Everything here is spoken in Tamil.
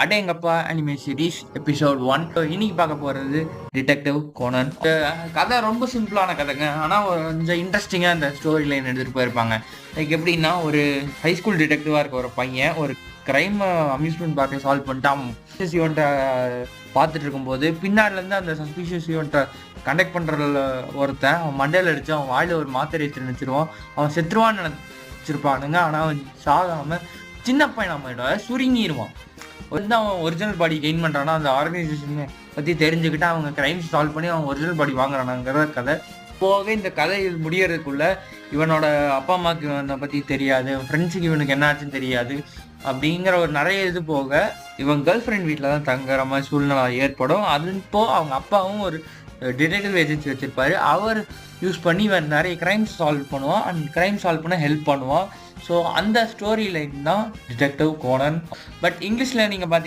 அடேங்கப்பா அனிமே சீரிஸ் எபிசோட் 1. இன்னைக்கு பார்க்க போறது டிடெக்டிவ் கோனன். கதை ரொம்ப சிம்பிளான கதைங்க, ஆனால் கொஞ்சம் இன்ட்ரெஸ்டிங்காக அந்த ஸ்டோரி லைன் எடுத்துகிட்டு போயிருப்பாங்க. லைக் எப்படின்னா, ஒரு ஹைஸ்கூல் டிடெக்டிவாக இருக்க ஒரு பையன் ஒரு கிரைம் அம்யூஸ்மெண்ட் பார்க்கை சால்வ் பண்ணிட்டு அவன் சஸ்பீஷியஸ் ஈவெண்ட்டை பார்த்துட்டு இருக்கும்போது பின்னாடிலேருந்து அந்த சஸ்பீஷியஸ் ஈவெண்ட்டை கண்டக்ட் பண்ணுறதுல ஒருத்தன் அவன் மண்டையில் அடித்து அவன் வாயில் ஒரு மாத்திரை நினச்சிருவான். அவன் செத்துருவான்னு நினச்சிருப்பானுங்க. ஆனால் அவன் சாகாமல் சின்ன பையன் நம்மளோட சுருங்கிடுவான். வந்து அவன் ஒரிஜினல் பாடி கெயின் பண்ணுறான்னா அந்த ஆர்கனைசேஷனை பற்றி தெரிஞ்சுக்கிட்டு அவங்க கிரைம்ஸ் சால்வ் பண்ணி அவன் ஒரிஜினல் பாடி வாங்குறானுங்கிற கதை. போக இந்த கதை முடியறதுக்குள்ள இவனோட அப்பா அம்மாவுக்கு இவனை பற்றி தெரியாது, ஃப்ரெண்ட்ஸுக்கு இவனுக்கு என்ன ஆச்சுன்னு தெரியாது அப்படிங்கிற ஒரு நிறைய இது போக இவன் கேர்ள் ஃப்ரெண்ட் வீட்டில் தான் தங்குற மாதிரி சூழ்நிலை ஏற்படும். அது இப்போ அவங்க அப்பாவும் ஒரு டிடெக்டிவ் ஏஜென்சி வச்சுருப்பாரு. அவர் யூஸ் பண்ணி இவன் நிறைய கிரைம்ஸ் சால்வ் பண்ணுவான் அண்ட் கிரைம் சால்வ் பண்ண ஹெல்ப் பண்ணுவான். ஸோ அந்த ஸ்டோரி லைன் தான் டிடெக்டிவ் கோனன். பட் இங்கிலீஷில் நீங்கள்